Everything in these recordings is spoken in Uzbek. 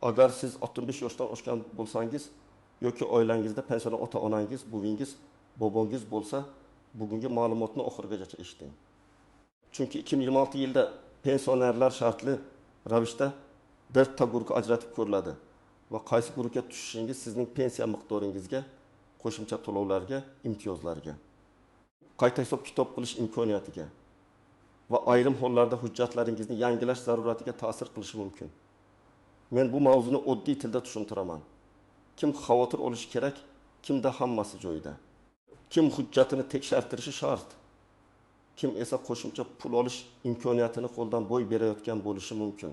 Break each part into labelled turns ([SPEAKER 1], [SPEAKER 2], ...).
[SPEAKER 1] Agar siz 65 yoshdan oshgan bo'lsangiz yoki oilangizda pensioner ota-onangiz, buvingiz, bobongiz bo'lsa, bugungi ma'lumotni oxirigacha eshiting. Chunki 2026 yilda pensionerlar shartli ravishda 4 ta guruhga ajratib ko'riladi va qaysi guruhga tushishingiz sizning pensiya miqdoringizga, qo'shimcha to'lovlarga, imtiyozlarga, qayta hisob kitob qilish imkoniyatiga va ayrim hollarda hujjatlaringizni yangilash zaruratiga ta'sir qilishi mumkin. Men bu mavzuni oddiy tilda tushuntiraman. Kim xavotir olishi kerak, kimda hammasi joyida. Kim hujjatini tekshirtirishi shart. Kim esa qo'shimcha pul olish imkoniyatini qo'ldan boy berayotgan bo'lishi mumkin.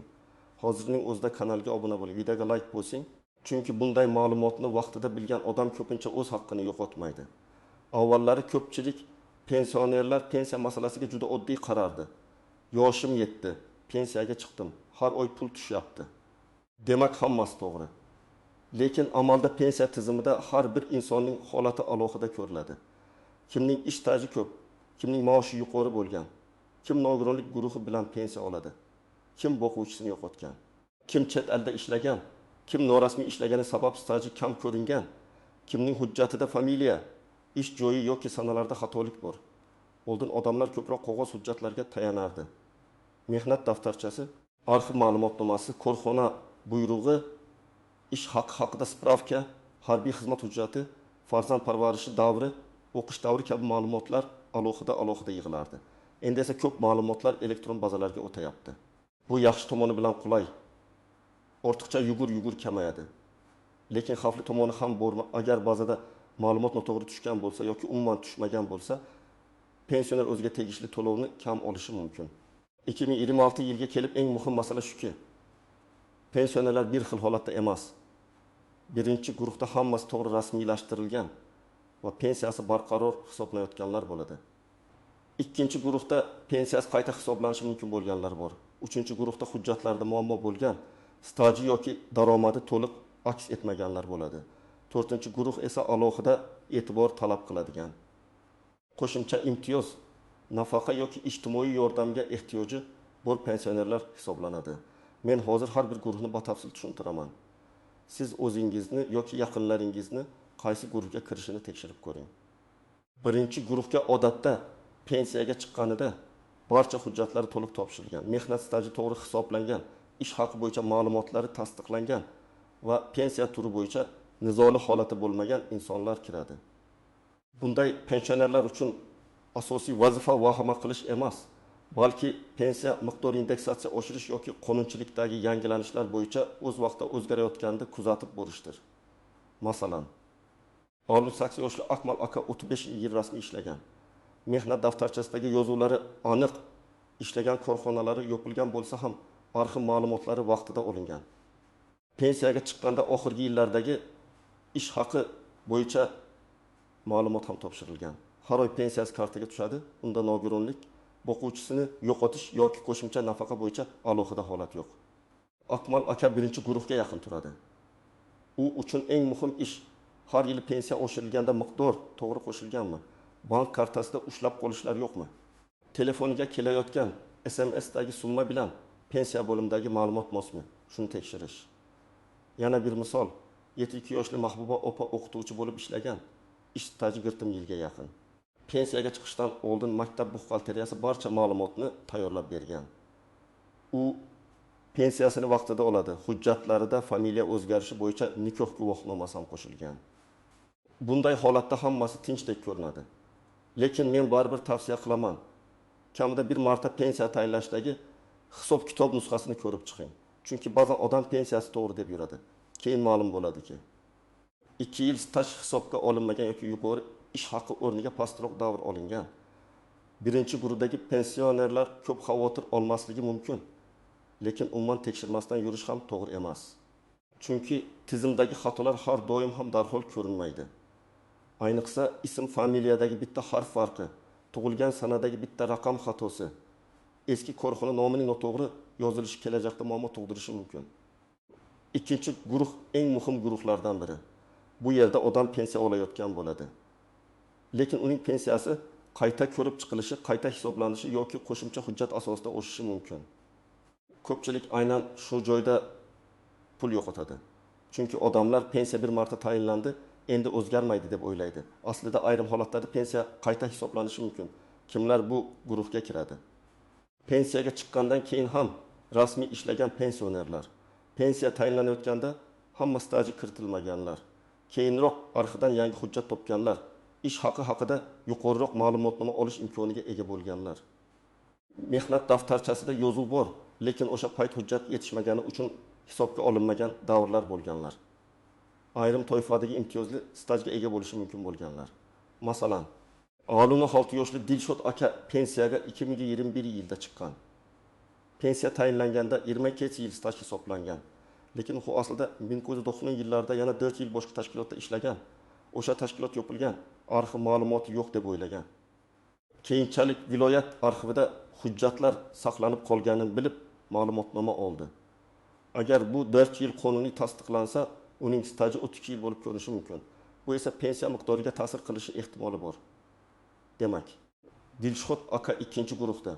[SPEAKER 1] Hozirning o'zida kanalga obuna bo'ling, videoga like bosing. Chunki bunday ma'lumotni vaqtida bilgan odam ko'pincha o'z haqqini yo'qotmaydi. Avvallari ko'pchilik pensionerlar pensiya masalasiga juda oddiy qarardi. Yoshim yetdi, pensiyaga chiqdim, har oy pul tushyapti. Demak hammasi to'g'ri. Lekin amalda pensiya tizimida har bir insonning holati alohida ko'riladi. Kimning ish staji ko'p, kimning maoshi yuqori bo'lgan, kim nogironlik guruhi bilan pensiya oladi, kim o'quvchisini yo'qotgan, kim chet elda ishlagan, kim norasmiy ishlagani sabab staji kam ko'ringan, kimning hujjatida familiya, ish joyi yoki sanalarda xatolik bor. Oldin odamlar ko'proq qog'oz hujjatlarga tayanardi. Mehnat daftarchasi, arxiv ma'lumotnomasi, korxona buyrug'i, ish haqi haqida spravka, harbiy xizmat hujjati, farzand parvarishi davri, o'qish davri kabi ma'lumotlar alohida yig'ilardi. Endi esa ko'p ma'lumotlar elektron bazalarga o'tayapti. Bu yaxshi tomoni bilan qulay. Ortiqcha yugur kamayadi. Lekin xavfli tomoni ham bormi? Agar bazada ma'lumot noto'g'ri tushgan bo'lsa yoki umuman tushmagan bo'lsa, pensioner o'ziga tegishli to'lovni kam olishi mumkin. 2026 yilga kelib eng muhim masala shuki, pensionerlar bir xil holatda emas. Birinchi guruhda hammasi to'g'ri rasmiylashtirilgan va pensiyasi barqaror hisoblanayotganlar bo'ladi. Ikkinchi guruhda pensiyasi qayta hisoblanishi mumkin bo'lganlar bor. Uchinchi guruhda hujjatlarda muammo bo'lgan, staji yoki daromadi to'liq aks etmaganlar bo'ladi. To'rtinchi guruh esa alohida e'tibor talab qiladigan. Qo'shimcha imtiyoz, nafaqa yoki ijtimoiy yordamga ehtiyoji bor pensionerlar hisoblanadi. Men hozir har bir guruhni batafsil tushuntiraman. Siz o'zingizni yoki yaqinlaringizni qaysi guruhga kirishini tekshirib ko'ring. Birinchi guruhga odatda pensiyaga chiqqanida barcha hujjatlari to'liq topshirilgan, mehnat staji to'g'ri hisoblangan, ish haqi bo'yicha ma'lumotlari tasdiqlangan va pensiya turi bo'yicha nizoli holati bo'lmagan insonlar kiradi. Bunday pensionerlar uchun asosiy vazifa vahima qilish emas, balki pensiya miqdor indeksatsiya oshirish yoki qonunchilikdagi yangilanishlar bo'yicha o'z vaqtida o'zgarayotganini kuzatib borishdir. Masalan, 68 yoshli Akmal aka 35 yil rasmiy ishlagan. Mehnat daftarchasidagi yozuvlari aniq, ishlagan korxonalari yopilgan bo'lsa ham arxiv ma'lumotlari vaqtida olingan. Pensiyaga chiqqanda oxirgi yillardagi ish haqi bo'yicha ma'lumot ham topshirilgan. Har oy pensiyasi kartaga tushadi. Unda nogironlik, o'quvchisini yo'qotish yoki qo'shimcha nafaqa bo'yicha alohida holat yo'q. Akmal aka birinchi guruhga yaqin turadi. U uchun eng muhim ish har yili pensiya oshirilganda miqdor to'g'ri qo'shilganmi? Bank kartasida ushlab qolishlar yo'qmi? Telefoniga kelayotgan SMSdagi summa bilan pensiya bo'limidagi ma'lumot mosmi? Shuni tekshirish. Yana bir misol, 72 yoshli Mahbuba opa o'qituvchi bo'lib ishlagan. Ish staji 40 yilga yaqin. Pensiyaga chiqishdan oldin maktab buxgalteriyasi barcha ma'lumotni tayyorlab bergan. U pensiyasini vaqtida oladi. Hujjatlarida familiya o'zgarishi bo'yicha nikoh guvohnomasi ham qo'shilgan. Bunday holatda hammasi tinchdek ko'rinadi. Lekin men baribir tavsiya qilaman. Kamida bir marta pensiya tayinlashdagi hisob-kitob nusxasini ko'rib chiqing. Chunki ba'zan odam pensiyasi to'g'ri deb yuradi. Keyin ma'lum bo'ladiki, 2 yil staj hisobga olinmagan yoki yuqori ish haqi o'rniga pastroq davr olingan. Birinchi guruhdagi pensionerlar ko'p xavotir olmasligi mumkin. Lekin umuman tekshirmasdan yurish ham to'g'ri emas. Chunki tizimdagi xatolar har doim ham darhol ko'rinmaydi. Ayniqsa ism familiyadagi bitta harf farqi, tug'ilgan sanadagi bitta raqam xatosi, eski korxona nomining noto'g'ri yozilishi kelajakda muammo tug'dirishi mumkin. Ikkinchi guruh eng muhim guruhlardan biri. Bu yerda odam pensiya olayotgan bo'ladi. Lekin uning pensiyasi qayta ko'rib chiqilishi, qayta hisoblanishi yoki qo'shimcha hujjat asosida oshishi mumkin. Ko'pchilik aynan shu joyda pul yo'qotadi. Chunki odamlar pensiya bir marta tayinlandi, endi o'zgarmaydi deb o'ylaydi. Aslida ayrim holatlarda pensiya qayta hisoblanishi mumkin. Kimlar bu guruhga kiradi? Pensiyaga chiqqandan keyin ham rasmiy ishlagan pensionerlar, pensiya tayinlanayotganda hamma staji kiritilmaganlar, keyinroq arxidan yangi hujjat topganlar, ish haqi haqida yuqoriroq ma'lumotnoma olish imkoniga ega bo'lganlar. Mehnat daftarchasida yozuv bor, lekin o'sha payt hujjat yetishmagani uchun hisobga olinmagan davrlar bo'lganlar. Ayrim toifadagi imtiyozli stajga ega bo'lishi mumkin bo'lganlar. Masalan, Olimni 6 yoshli Dilshod aka pensiyaga 2021 yilda chiqqan. Pensiya tayinlanganda 22 yil staj hisoblangan. Lekin u aslida 1990 yillarda yana 4 yil boshqa tashkilotda ishlagan. O'sha tashkilot yopilgan, arxiv ma'lumoti yo'q deb o'ylagan. Keyinchalik viloyat arxivida hujjatlar saqlanib qolganini bilib, ma'lumotnoma oldi. Agar bu 4 yil qonuniy tasdiqlansa, uning staji 32 yil bo'lib ko'rinishi mumkin. Bu esa pensiya miqdoriga ta'sir qilishi ehtimoli bor. Demak, Dilshod aka ikkinchi guruhda.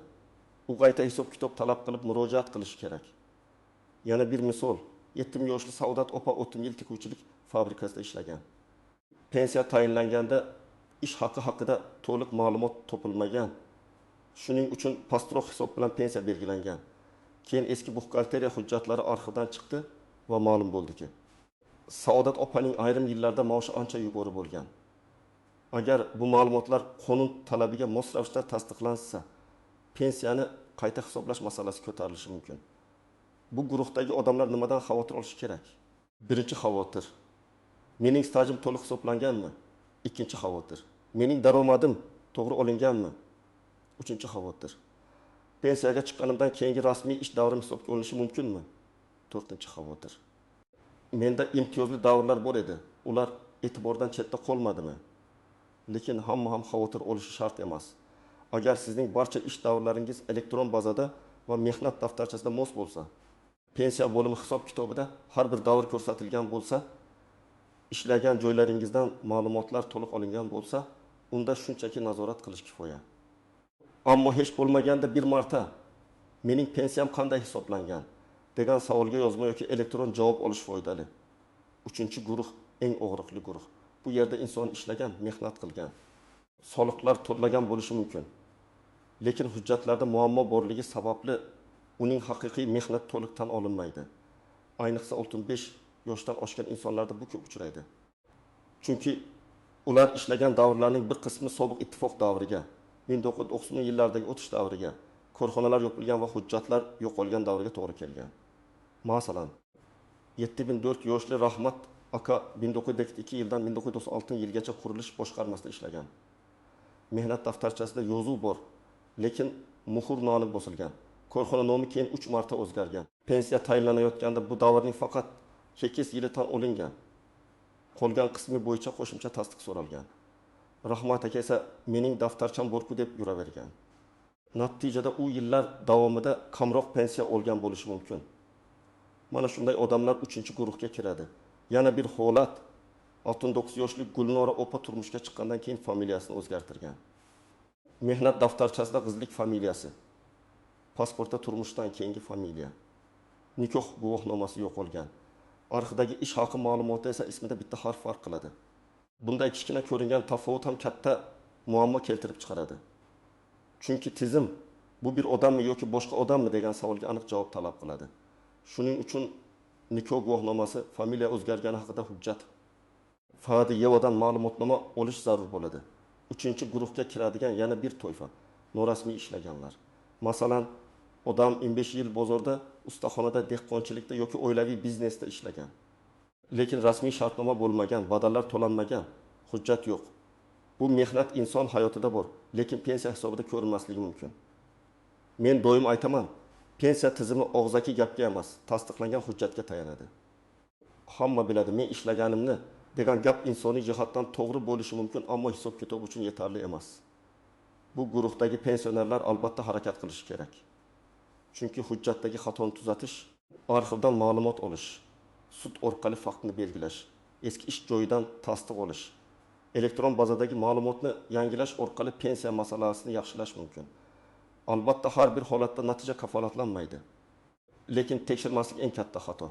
[SPEAKER 1] U qayta hisob kitob talab qilib murojaat qilishi kerak. Yana bir misol, 7 yoshli Saodat opa 30 yil tikuvchilik fabrikasida ishlagan. Pensiya tayinlanganda ish haqi haqida to'liq ma'lumot topilmagan. Shuning uchun pastroq hisob bilan pensiya belgilangan. Keyin eski buxgalteriya hujjatlari arxivdan chiqdi va ma'lum bo'ldiki, Saodat opaning ayrim yillarda maoshi ancha yuqori bo'lgan. Agar bu ma'lumotlar qonun talabiga mos ravishda tasdiqlansa, pensiyani qayta hisoblash masalasi ko'tarilishi mumkin. Bu guruhdagi odamlar nimadan xavotir olishi kerak? Birinchi xavotir: mening stajim to'liq hisoblanganmi? Ikkinchi xavotir: mening daromadim to'g'ri olinganmi? Uchinchi xavotir: pensiyaga chiqqanimdan keyingi rasmiy ish davrim hisobga olinishi mumkinmi? To'rtinchi xavotir: menda imtiyozli davrlar bor edi. Ular e'tibordan chetda qolmadimi? Lekin hamma ham xavotir olishi shart emas. Agar sizning barcha ish davrlaringiz elektron bazada va mehnat daftarchasida mos bo'lsa, pensiya bo'limi hisob kitobida har bir davr ko'rsatilgan bo'lsa, ishlagan joylaringizdan ma'lumotlar to'liq olingan bo'lsa, unda shunchaki nazorat qilish kifoya. Ammo hech bo'lmaganda bir marta mening pensiyam qanday hisoblangan degan savolga yozma yoki elektron javob olish foydali. Uchinchi guruh eng og'riqli guruh. Bu yerda inson ishlagan, mehnat qilgan, soliqlar to'lagan bo'lishi mumkin. Lekin hujjatlarda muammo borligi sababli uning haqiqiy mehnat to'liq tan olinmaydi. Ayniqsa 65 yoshdan oshgan insonlarda bu ko'p uchraydi. Chunki ular ishlagan davrlarning bir qismi sobiq ittifoq davriga, 1990 yillardagi o'tish davriga, korxonalar yopilgan va hujjatlar yo'qolgan davriga to'g'ri kelgan. Masalan, 7004 yoshli Rahmat aka 1902 yildan 1996 yilgacha qurilish boshqarmasida ishlagan. Mehnat daftarchasida yozuv bor, lekin muhr nomi bosilgan. Korxona nomi keyin 3 marta o'zgargan. Pensiya tayinlanayotganda bu davrning faqat 8 yili tan olingan. Qolgan qismi bo'yicha qo'shimcha tasdiq so'ralgan. Rahmat aka esa mening daftarcham bor-ku deb yuravergan. Natijada u yillar davomida kamroq pensiya olgan bo'lishi mumkin. Mana shunday odamlar 3-guruhga kiradi. Yana bir holat, 69 yoshli Gulnora opa turmushga chiqqandan keyin familiyasini o'zgartirgan. Mehnat daftarchasida qizlik familiyasi, pasportda turmushdan keyingi familiya, nikoh guvohnomasi yo'qolgan. Arxivdagi ish haqi ma'lumoti esa ismida bitta harf farq qiladi. Bunday kichkina ko'ringan tafovut ham katta muammo keltirib chiqaradi. Chunki tizim bu bir odammi yoki boshqa odammi degan savolga aniq javob talab qiladi. Shuning uchun nikoh guvohnomasi, familiya o'zgargani haqida hujjat, faqat yevadan ma'lumotnoma olish zarur bo'ladi. 3-guruhga kiradigan yana bir toifa norasmiy ishlaganlar. Masalan, odam 15 yil bozorda, ustaxonada, dehqonchilikda yoki oilaviy biznesda ishlagan. Lekin rasmiy shartnoma bo'lmagan, va'dalar to'lanmagan, hujjat yo'q. Bu mehnat inson hayotida bor, lekin pensiya hisobida ko'rinmasligi mumkin. Men doim aytaman, pensiya tizimi og'zaki gapga emas, tasdiqlangan hujjatga tayanadi. Hamma biladi, men ishlaganimni degan gap insoniy jihatdan to'g'ri bo'lishi mumkin, ammo hisob kitob uchun yetarli emas. Bu guruhdagi pensionerlar albatta harakat qilishi kerak. Chunki hujjatdagi xatoni tuzatish, arxivdan ma'lumot olish, sud orqali faktni belgilash, eski ish joyidan tasdiq olish, elektron bazadagi ma'lumotni yangilash orqali pensiya masalasini yaxshilash mumkin. Albatta har bir holatda natija kafolatlanmaydi. Lekin tekshirmaslik eng katta xato.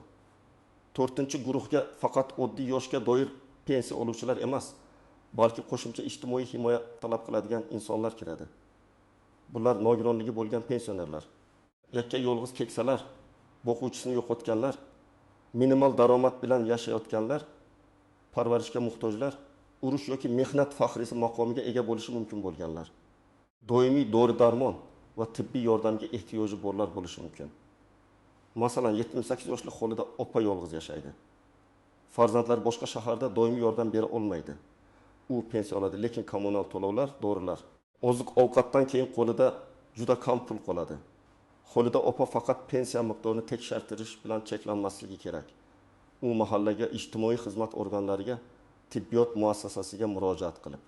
[SPEAKER 1] To'rtinchi guruhga faqat oddiy yoshga doir pensiya oluvchilar emas, balki qo'shimcha ijtimoiy himoya talab qiladigan insonlar kiradi. Bular nogironligi bo'lgan pensionerlar, yakka yolg'iz keksalar, boquvchisini yo'qotganlar, minimal daromad bilan yashayotganlar, parvarishga muhtojlar, urush yoki mehnat faxriysi maqomiga ega bo'lishi mumkin bo'lganlar, doimiy dori-darmon va tibbiy yordamga ehtiyoji borlar bo'lishi mumkin. Masalan, 78 yoshli hovlida opa yolg'iz yashaydi. Farzandlar boshqa shaharda doimiy yordam bera olmaydi. U pensiya oladi, lekin kommunal to'lovlar, dorilar, oziq-ovqatdan keyin qo'lida juda kam pul qoladi. Hovlida opa faqat pensiya miqdorini tekshirtirish bilan cheklanmasligi kerak. U mahallaga, ijtimoiy xizmat organlariga, tibbiyot muassasasiga murojaat qilib,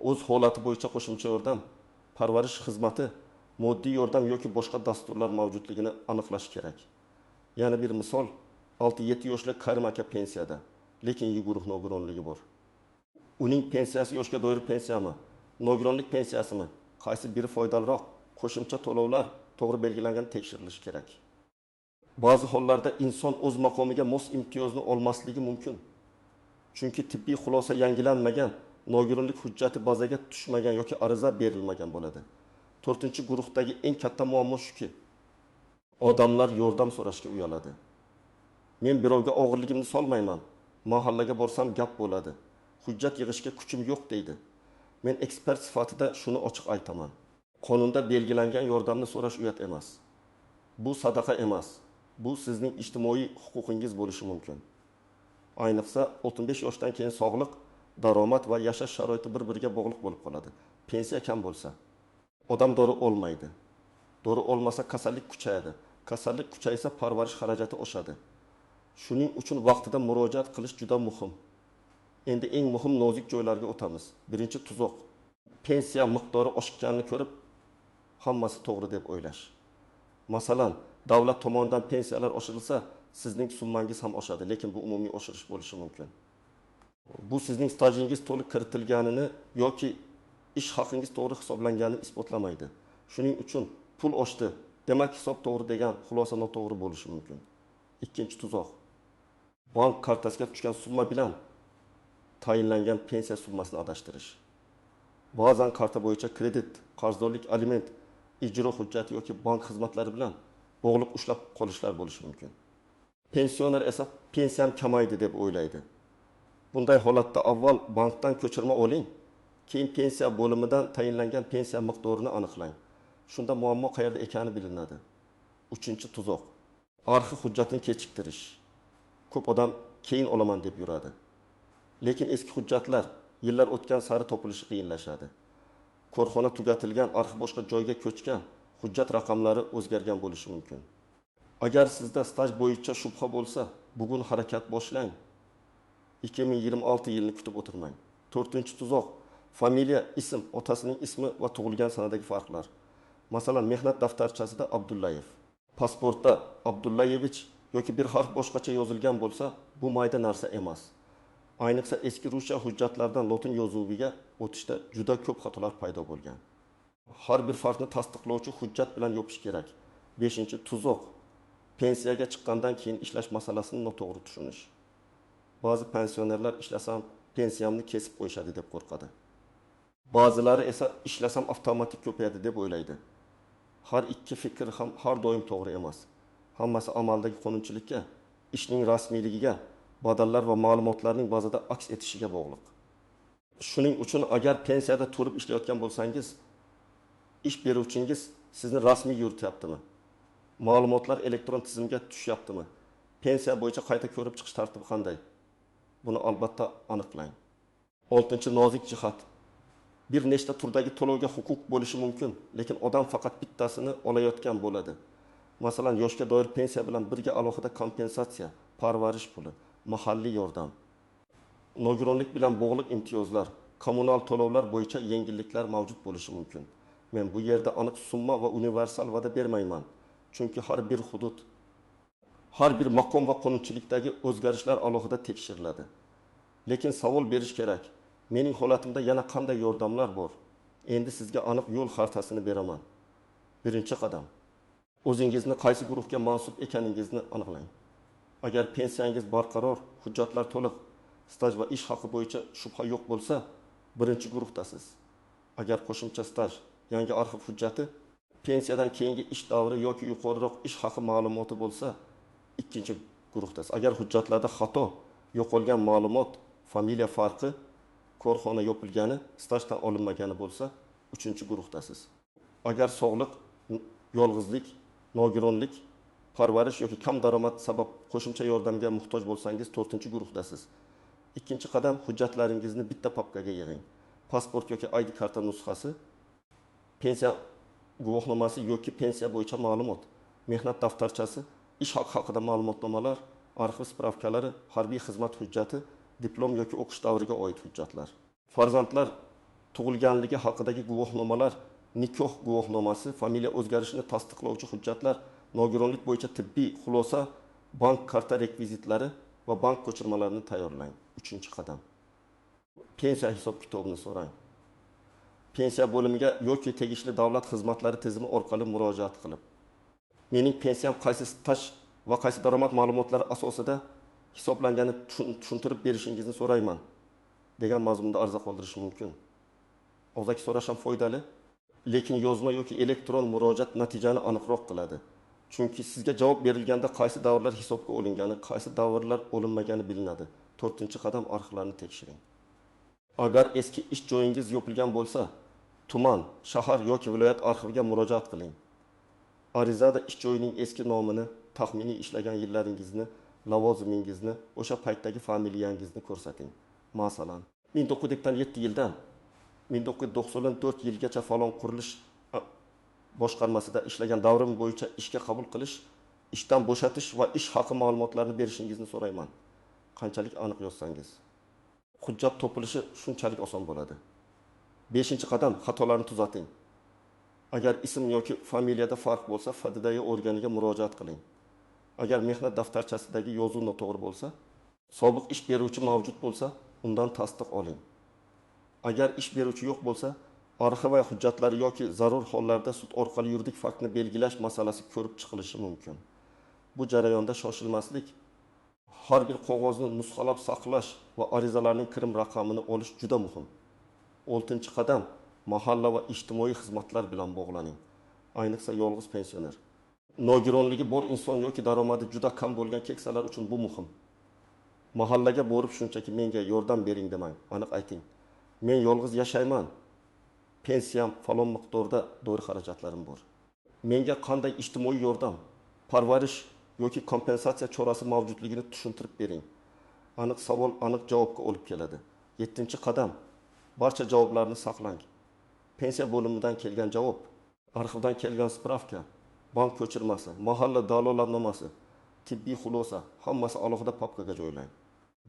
[SPEAKER 1] o'z holati bo'yicha qo'shimcha yordam, parvarish xizmati, moddiy yordam yoki boshqa dasturlar mavjudligini aniqlash kerak. Yana bir misol, 6-7 yoshli Karim aka pensiyada, lekin Y guruh nogironligi bor. Uning pensiyasi yoshga doir pensiyami, nogironlik pensiyasimi, qaysi biri foydaliroq? Qo'shimcha to'lovlar to'g'ri belgilangan tekshirilishi kerak. Ba'zi hollarda inson o'z maqomiga mos imtiyozni olmasligi mumkin. Chunki tibbiy xulosa yangilanmagan, nogironlik hujjati bazaga tushmagan yoki ariza berilmagan bo'ladi. 4-guruhdagi eng katta muammo shuki, odamlar yordam so'rashga uyaladi. Men birovga og'irligimni solmayman. Mahallaga borsam gap bo'ladi. Hujjat yig'ishga kuchim yo'q deydi. Men ekspert sifatida shuni ochiq aytaman. Qonunda belgilangan yordamni so'rash uyat emas. Bu sadaqa emas. Bu sizning ijtimoiy huquqingiz bo'lishi mumkin. Ayniqsa 35 yoshdan keyin sog'liq, daromad va yashash sharoiti bir-biriga bog'liq bo'lib qoladi. Pensiya kam bo'lsa, odam dori olmaydi. Dori olmasa kasallik kuchayadi. Kasallik kuchaysa parvarish xarajati oshadi. Shuning uchun vaqtida murojaat qilish juda muhim. Endi eng muhim nozik joylarga o'tamiz. Birinchi tuzoq. Pensiya miqdori oshganini ko'rib, hammasi to'g'ri deb o'ylash. Masalan, davlat tomonidan pensiyalar oshirilsa, sizning summangiz ham oshadi, lekin bu umumiy oshirish bo'lishi mumkin. Bu sizning stajingiz to'liq kiritilganini yoki ish haqingiz to'g'ri hisoblanganini isbotlamaydi. Shuning uchun pul oshdi, demak hisob to'g'ri degan xulosa noto'g'ri bo'lishi mumkin. Ikkinchi tuzoq. Bank kartasiga tushgan summa bilan tayinlangan pensiya summasini adashtirish. Ba'zan karta bo'yicha kredit, qarzdorlik, aliment, ijro hujjati yoki bank xizmatlari bilan bog'liq ushlab qolishlar bo'lishi mumkin. Pensioner esa pensiyam kamaydi deb o'ylaydi. Bunday holatda avval bankdan ko'chirma oling, keyin pensiya bo'limidan tayinlangan pensiya miqdorini aniqlang. Shunda muammo qayerda ekani bilinadi. Uchinchi tuzoq. Arxiv hujjatini kechiktirish. Ko'p odam keyin olaman deb yuradi. Lekin eski hujjatlar yillar o'tgan sari topilishi qiyinlashadi. Korxona tugatilgan, arxiv boshqa joyga ko'chgan, hujjat raqamlari o'zgargan bo'lishi mumkin. Agar sizda staj bo'yicha shubha bo'lsa, bugun harakat boshlang. 2026 yilni kutib o'tirmang. 4-tuzoq. Familiya, ism, otasining ismi va tug'ilgan sanadagi farqlar. Masalan, mehnat daftarchasida Abdullayev, pasportda Abdullayevich yoki bir harf boshqacha yozilgan bo'lsa, bu mayda narsa emas. Ayniqsa eski ruscha hujjatlardan lotin yozuviga o'tishda juda ko'p xatolar paydo bo'lgan. Har bir farqni tasdiqlovchi hujjat bilan yopish kerak. 5-tuzoq. Pensiyaga chiqqandan keyin ishlash masalasini noto'g'ri tushunish. Ba'zi pensionerlar ishlasam pensiyamni kesib qo'yishadi deb qo'rqadi. Ba'zilari esa ishlasam avtomatik ko'payadi deb o'ylaydi. Har ikki fikr ham har doim to'g'ri emas. Hammasi amaldagi qonunchilikka, ishning rasmiyligiga, badallar va ma'lumotlarning bazada aks etishiga bog'liq. Shuning uchun agar pensiyada turib ishlayotgan bo'lsangiz, ish beruvchingiz sizni rasmiy yurityaptimi? Ma'lumotlar elektron tizimga tushyaptimi? Pensiya bo'yicha qayta ko'rib chiqish tartibi qanday? Buni albatta aniqlang. 6-nozik jihat. Bir nechta turdagi to'lovga huquq bo'lishi mumkin, lekin odam faqat bittasini olayotgan bo'ladi. Masalan, yoshga doir pensiya bilan birga alohida kompensatsiya, parvarish puli, mahalliy yordam, nogironlik bilan bog'liq imtiyozlar, kommunal to'lovlar bo'yicha yengilliklar mavjud bo'lishi mumkin. Men bu yerda aniq summa va universal va'da bermayman. Chunki har bir hudud, har bir maqom va qonunchilikdagi o'zgarishlar alohida tekshiriladi. Lekin savol berish kerak. Mening holatimda yana qanday yordamlar bor? Endi sizga aniq yo'l xaritasini beraman. Birinchi qadam. O'zingizni qaysi guruhga mansub ekaningizni aniqlang. Agar pensiyangiz barqaror, hujjatlar to'liq, staj va ish haqi bo'yicha shubha yo'q bo'lsa, birinchi guruhdasiz. Agar qo'shimcha staj, yangi arxiv hujjati, pensiyadan keyingi ish davri yoki yuqoriroq ish haqi ma'lumoti bo'lsa, ikkinchi guruhdasiz. Agar hujjatlarda xato, yo'qolgan ma'lumot, familiya farqi, korxona yopilgani, stajdan olinmagani bo'lsa, uchinchi guruhdasiz. Agar sog'liq, yolg'izlik, nogironlik, parvarish yoki kam daromad sabab qo'shimcha yordamga muhtoj bo'lsangiz, to'rtinchi guruhdasiz. Ikkinchi qadam, hujjatlaringizni bitta papkaga yig'ing. Pasport yoki ID karta nusxasi, pensiya guvohnomasi yoki pensiya bo'yicha ma'lumot, mehnat daftarchasi, ish haqi haqida ma'lumotnomalar, arxiv spravkalari, harbiy xizmat hujjati, diplom yoki o'qish davriga oid hujjatlar. Farzandlar tug'ilganligi haqidagi guvohnomalar, nikoh guvohnomasi, familiya o'zgarishini tasdiqlovchi hujjatlar, nogironlik bo'yicha tibbiy xulosa, bank karta rekvizitlari va bank ko'chirmalarini tayyorlang. Uchinchi qadam. Pensiya hisob-kitobini so'rang. Pensiya bo'limiga yoki tegishli davlat xizmatlari tizimi orqali murojaat qilib, mening pensiyam qaysi staj va qaysi daromad ma'lumotlari asosida hisoblanganini tushuntirib berishingizni so'rayman degan mazmunda ariza qoldirish mumkin. Og'zaki so'rash ham foydali, lekin yozma yoki elektron murojaat natijani aniqroq qiladi. Chunki sizga javob berilganda qaysi davrlar hisobga olingani, qaysi davrlar olinmagani bilinadi. To'rtinchi qadam, arxivlarni tekshiring. Agar eski ish joyingiz yopilgan bo'lsa, tuman, shahar yoki viloyat arxiviga murojaat qiling. Arizada ish joyining eski nomini, taxminiy ishlagan yillaringizni, lavozimingizni, o'sha paytdagi familiyangizni ko'rsating. Masalan, 1997 yildan 1994 yilgacha falon qurilish boshqarmasida ishlagan davrim bo'yicha ishga qabul qilish, ishdan bo'shatish va ish haqi ma'lumotlarini berishingizni so'rayman. Qanchalik aniq yozsangiz, hujjat topilishi shunchalik oson bo'ladi. 5-qadam, xatolarni tuzating. Agar ism yoki familiyada farq bo'lsa, FDDY organiga murojaat qiling. Agar mehnat daftarchasidagi yozuv noto'g'ri bo'lsa, sobiq ish beruvchi mavjud bo'lsa, undan tasdiq oling. Agar ish beruvchi yo'q bo'lsa, arxiv va hujjatlari yoki zarur hollarda sud orqali yuridik faktni belgilash masalasi ko'rib chiqilishi mumkin. Bu jarayonda shoshilmaslik, har bir qog'ozni nusxalab saqlash va arizalarning kirim raqamini olish juda muhim. 6-qadam, mahalla va ijtimoiy xizmatlar bilan bog'laning. Ayniqsa yolg'iz pensioner, nogironligi bor inson yoki daromadi juda kam bo'lgan keksalar uchun bu muhim. Mahallaga borib shunchaki menga yordam bering demang, aniq ayting. Men yolg'iz yashayman. Pensiyam falon miqdorda dori xarajatlarim bor. Menga qanday ijtimoiy yordam, parvarish yoki kompensatsiya chorasi mavjudligini tushuntirib bering. Aniq savol aniq javobga olib keladi. 7-qadam, barcha javoblarni saqlang. Pensiya bo'limidan kelgan javob, arxivdan kelgan spravka, bank ko'chirmasi, mahalla dalolatnomasi, tibbiy xulosa, hammasi alohida papkaga joylang.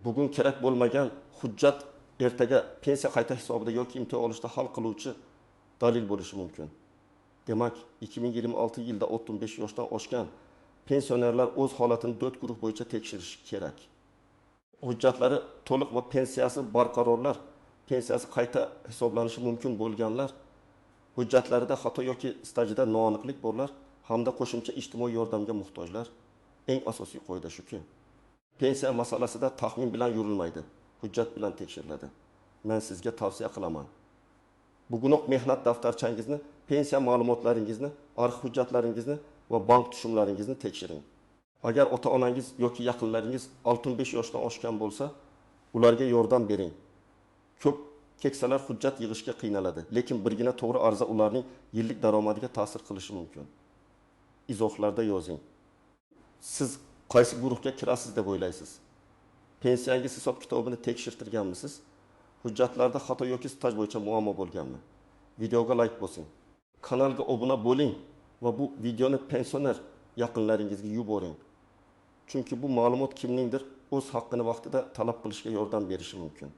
[SPEAKER 1] Bugun kerak bo'lmagan hujjat ertaga pensiya qayta hisobida yoki imtiyaz olishda hal qiluvchi dalil bo'lishi mumkin. Demak, 2026 yilda 65 yoshdan oshgan pensionerlar o'z holatini 4 guruh bo'yicha tekshirishi kerak. Hujjatlari to'liq va pensiyasi barqarorlar, pensiyasi qayta hisoblanishi mumkin bo'lganlar, hujjatlarida xato yoki stajida noaniqlik borlar hamda qo'shimcha ijtimoiy yordamga muhtojlar. Eng asosiy qoida shuki, pensiya masalasida taxmin bilan yurilmaydi, hujjat bilan tekshiriladi. Men sizga tavsiya qilaman. Bugunoq mehnat daftarchangizni, pensiya ma'lumotlaringizni, arxiv hujjatlaringizni va bank tushumlaringizni tekshiring. Agar ota-onangiz yoki yaqinlaringiz 65 yoshdan oshgan bo'lsa, ularga yordam bering. Ko'p keksalar hujjat yig'ishga qiynaladi, lekin birgina to'g'ri ariza ularning yillik daromadiga ta'sir qilishi mumkin. Izohlarda yozing. Siz qaysi guruhga kirasiz deb o'ylaysiz? Pensiyangiz hisob-kitobini tekshirtirganmisiz? Hujjatlarda xato yoki staj bo'yicha muammo bo'lganmi? Videoga like bosing. Kanalga obuna bo'ling va bu videoni pensioner yaqinlaringizga yuboring. Chunki bu ma'lumot kimningdir o'z haqqini vaqtida talab qilishga yordam berishi mumkin.